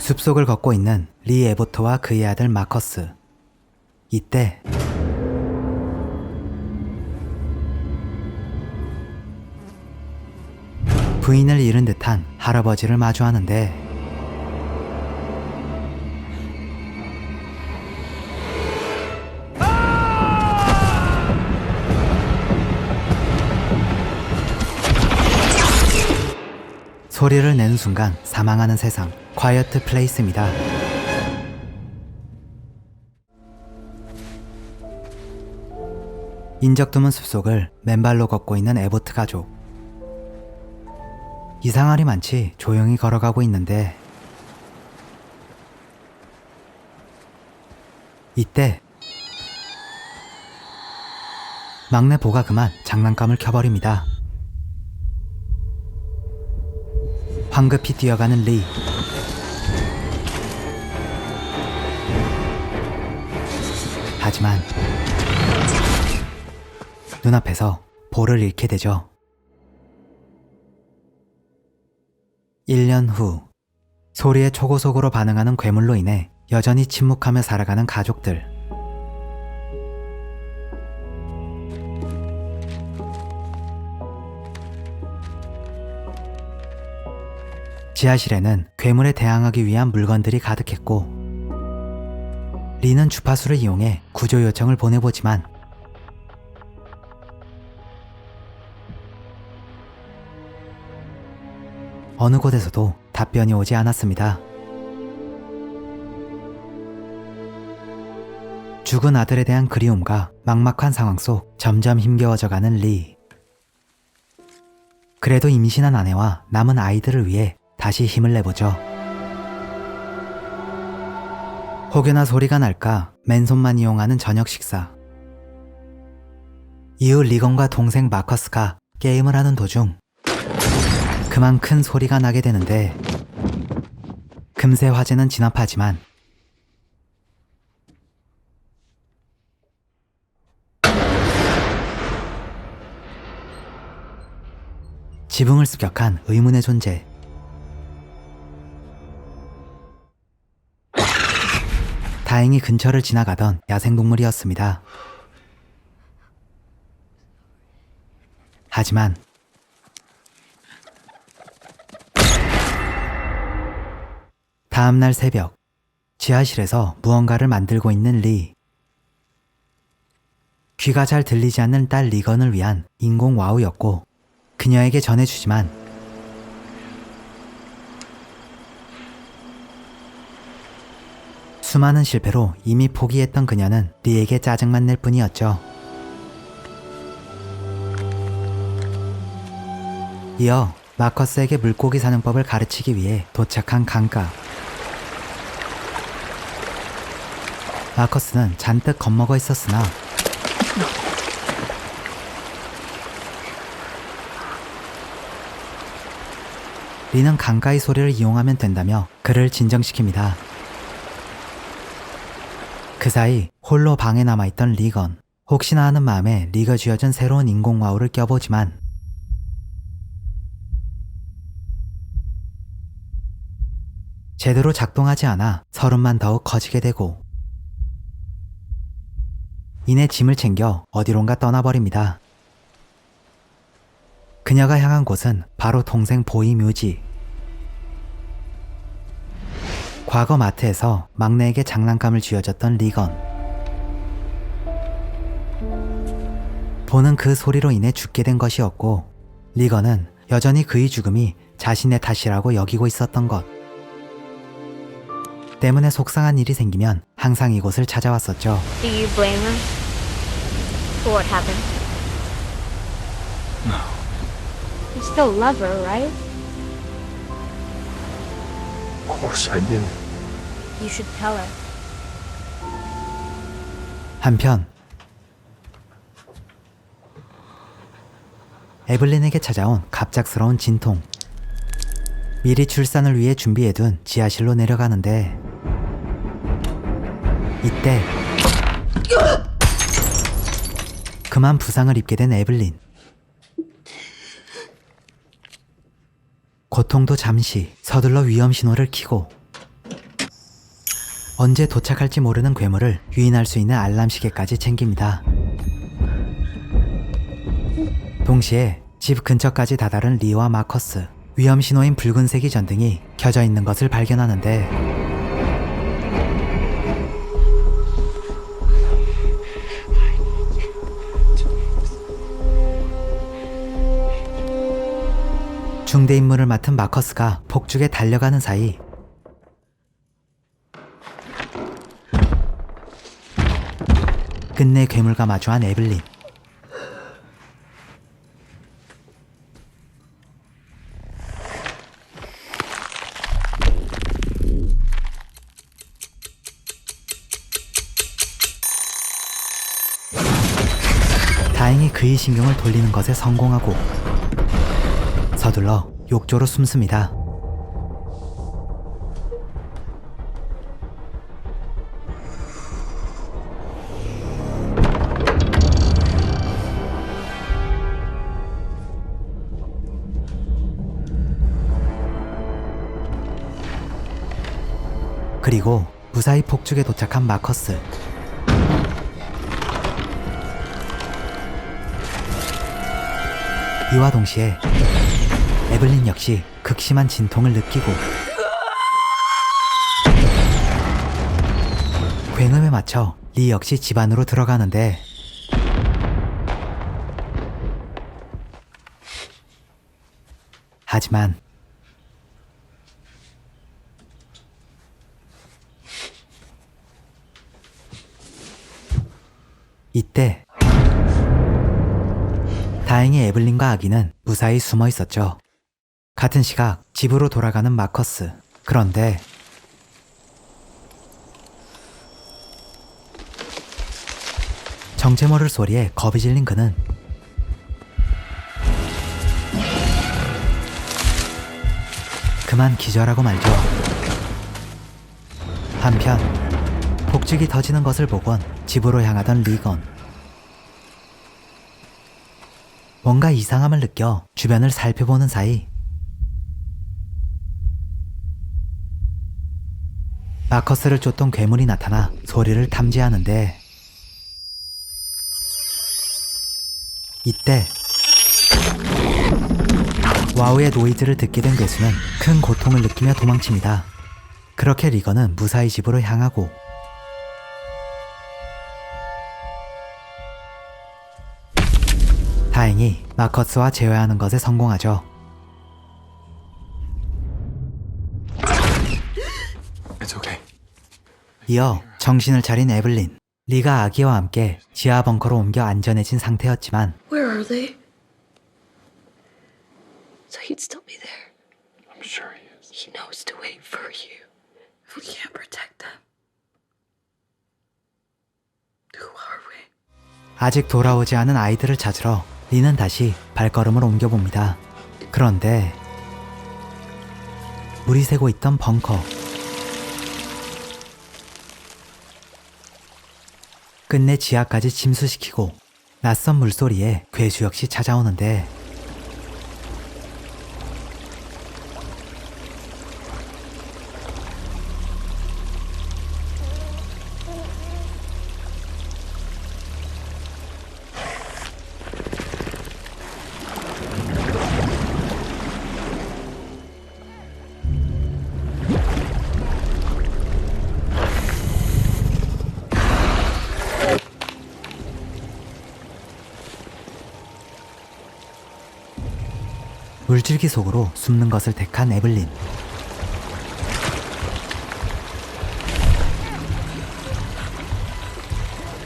숲속을 걷고 있는 리 에보트와 그의 아들 마커스. 이때 부인을 잃은 듯한 할아버지를 마주하는데 소리를 내는 순간 사망하는 세상, 콰이어트 플레이스입니다. 인적 드문 숲속을 맨발로 걷고 있는 에보트 가족. 이상하리 많지 조용히 걸어가고 있는데 이때 막내 보가 그만 장난감을 켜버립니다. 황급히 뛰어가는 리. 하지만 눈앞에서 볼을 잃게 되죠. 1년 후, 소리에 초고속으로 반응하는 괴물로 인해 여전히 침묵하며 살아가는 가족들. 지하실에는 괴물에 대항하기 위한 물건들이 가득했고 리는 주파수를 이용해 구조 요청을 보내보지만 어느 곳에서도 답변이 오지 않았습니다. 죽은 아들에 대한 그리움과 막막한 상황 속 점점 힘겨워져가는 리. 그래도 임신한 아내와 남은 아이들을 위해 다시 힘을 내보죠. 혹여나 소리가 날까 맨손만 이용하는 저녁 식사. 이후 리건과 동생 마커스가 게임을 하는 도중 그만 큰 소리가 나게 되는데 금세 화재는 진압하지만 지붕을 습격한 의문의 존재. 다행히 근처를 지나가던 야생동물이었습니다. 하지만 다음날 새벽, 지하실에서 무언가를 만들고 있는 리. 귀가 잘 들리지 않는 딸 리건을 위한 인공 와우였고 그녀에게 전해주지만 수많은 실패로 이미 포기했던 그녀는 리에게 짜증만 낼 뿐이었죠. 이어 마커스에게 물고기 사냥법을 가르치기 위해 도착한 강가. 마커스는 잔뜩 겁먹어 있었으나 리는 강가의 소리를 이용하면 된다며 그를 진정시킵니다. 그 사이 홀로 방에 남아있던 리건. 혹시나 하는 마음에 리가 쥐어준 새로운 인공와우를 껴보지만 제대로 작동하지 않아 서름만 더욱 커지게 되고 이내 짐을 챙겨 어디론가 떠나버립니다. 그녀가 향한 곳은 바로 동생 보이 묘지. 과거 마트에서 막내에게 장난감을 쥐어줬던 리건. 보는 그 소리로 인해 죽게 된 것이었고 리건은 여전히 그의 죽음이 자신의 탓이라고 여기고 있었던 것 때문에 속상한 일이 생기면 항상 이곳을 찾아왔었죠. Do you blame her for what happened? No. You still love her, right? Of course I do. You should tell her. 한편 에블린에게 찾아온 갑작스러운 진통. 미리 출산을 위해 준비해둔 지하실로 내려가는데 이때 그만 부상을 입게 된 에블린. 고통도 잠시 서둘러 위험 신호를 켜고 언제 도착할지 모르는 괴물을 유인할 수 있는 알람 시계까지 챙깁니다. 동시에 집 근처까지 다다른 리와 마커스, 위험 신호인 붉은색이 전등이 켜져 있는 것을 발견하는데 중대 임무를 맡은 마커스가 폭죽에 달려가는 사이 끝내 괴물과 마주한 에블린. 다행히 그의 신경을 돌리는 것에 성공하고 서둘러 욕조로 숨습니다. 그리고 무사히 폭죽에 도착한 마커스. 이와 동시에 에블린 역시 극심한 진통을 느끼고 굉음에 맞춰 리 역시 집 안으로 들어가는데 하지만 이때 다행히 에블린과 아기는 무사히 숨어 있었죠. 같은 시각 집으로 돌아가는 마커스. 그런데 정체 모를 소리에 겁이 질린 그는 그만 기절하고 말죠. 한편 폭죽이 터지는 것을 보곤 집으로 향하던 리건. 뭔가 이상함을 느껴 주변을 살펴보는 사이 마커스를 쫓던 괴물이 나타나 소리를 탐지하는데 이때 와우의 노이즈를 듣게 된 괴수는 큰 고통을 느끼며 도망칩니다. 그렇게 리건은 무사히 집으로 향하고 다행히 마커스와 재회하는 것에 성공하죠. It's okay. 이어 정신을 차린 에블린. 리가 아기와 함께 지하 벙커로 옮겨 안전해진 상태였지만 Where are they? So he'd still be there. I'm sure he is. He knows to wait for you. If we can't protect them, who are we? 아직 돌아오지 않은 아이들을 찾으러 리는 다시 발걸음을 옮겨봅니다. 그런데 물이 새고 있던 벙커. 끝내 지하까지 침수시키고 낯선 물소리에 괴수 역시 찾아오는데 물줄기 속으로 숨는 것을 택한 에블린.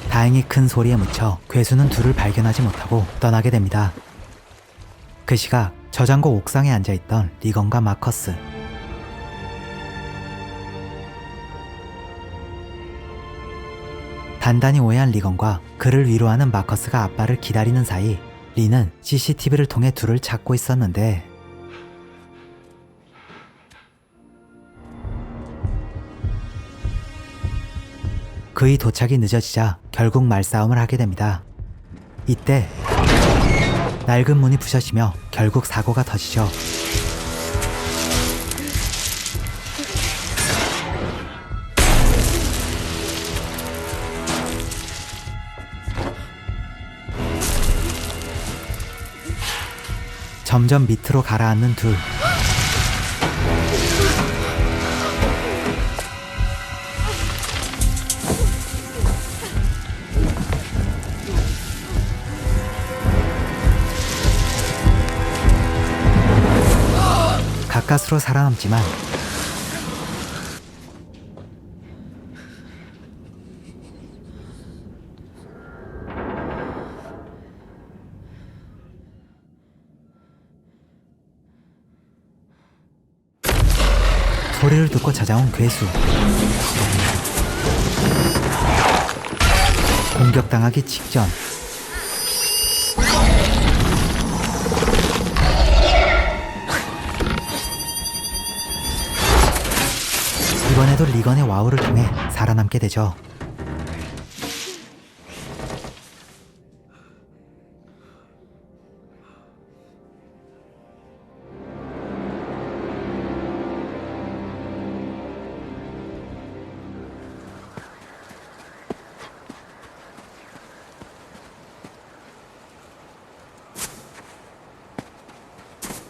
다행히 큰 소리에 묻혀 괴수는 둘을 발견하지 못하고 떠나게 됩니다. 그 시각 저장고 옥상에 앉아있던 리건과 마커스. 단단히 오해한 리건과 그를 위로하는 마커스가 아빠를 기다리는 사이 리는 CCTV를 통해 둘을 찾고 있었는데 그의 도착이 늦어지자 결국 말싸움을 하게 됩니다. 이때 낡은 문이 부셔지며 결국 사고가 터지죠. 점점 밑으로 가라앉는 둘. 가까스로 살아남지만 소리를 듣고 찾아온 괴수. 공격당하기 직전 이번에도 리건의 와우를 통해 살아남게 되죠.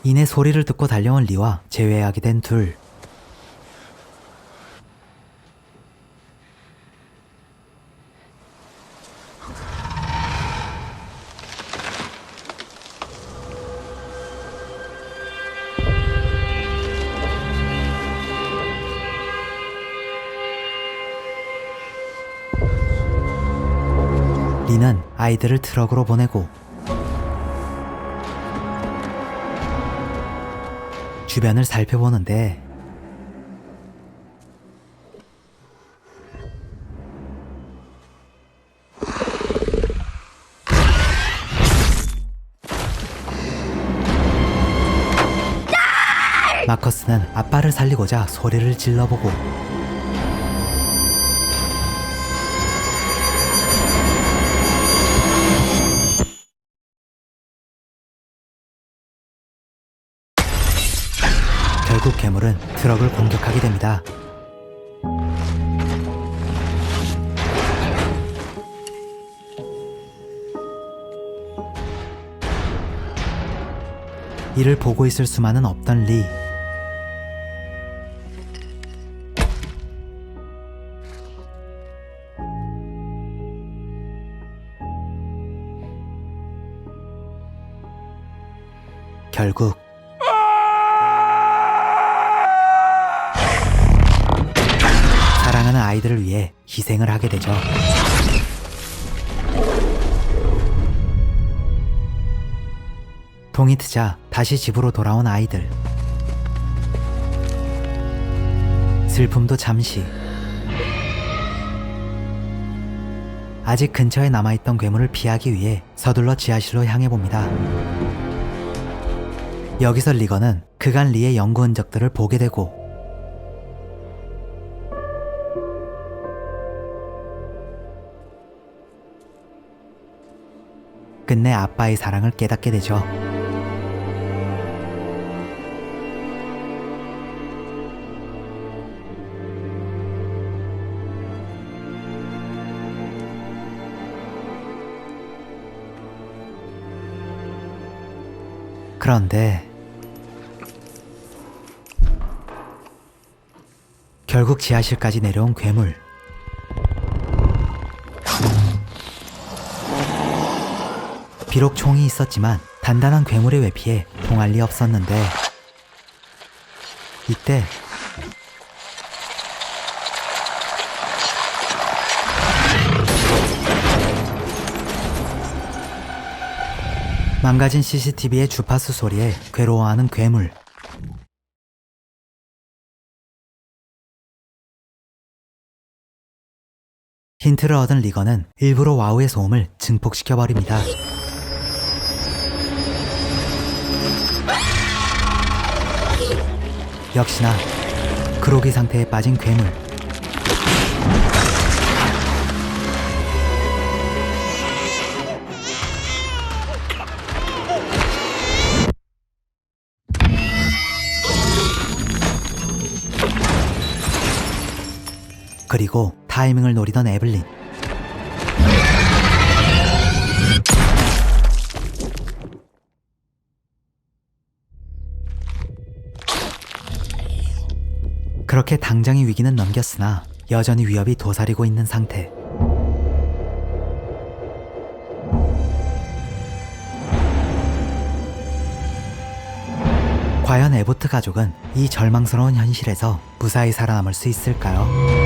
이내 소리를 듣고 달려온 리와 재회하게 된 둘. 리는 아이들을 트럭으로 보내고 주변을 살펴보는데 마커스는 아빠를 살리고자 소리를 질러보고 결국 괴물은 트럭을 공격하게 됩니다. 이를 보고 있을 수만은 없던 리. 결국 사랑하는 아이들을 위해 희생을 하게 되죠. 동이 트자 다시 집으로 돌아온 아이들. 슬픔도 잠시. 아직 근처에 남아있던 괴물을 피하기 위해 서둘러 지하실로 향해 봅니다. 여기서 리건은 그간 리의 연구 흔적들을 보게 되고 끝내 아빠의 사랑을 깨닫게 되죠. 그런데 결국 지하실까지 내려온 괴물. 비록 총이 있었지만 단단한 괴물의 외피에 통할 리 없었는데 이때 망가진 CCTV의 주파수 소리에 괴로워하는 괴물. 힌트를 얻은 리건은 일부러 와우의 소음을 증폭시켜버립니다. 역시나 그로기 상태에 빠진 괴물. 그리고 타이밍을 노리던 에블린. 그렇게 당장의 위기는 넘겼으나 여전히 위협이 도사리고 있는 상태. 과연 에보트 가족은 이 절망스러운 현실에서 무사히 살아남을 수 있을까요?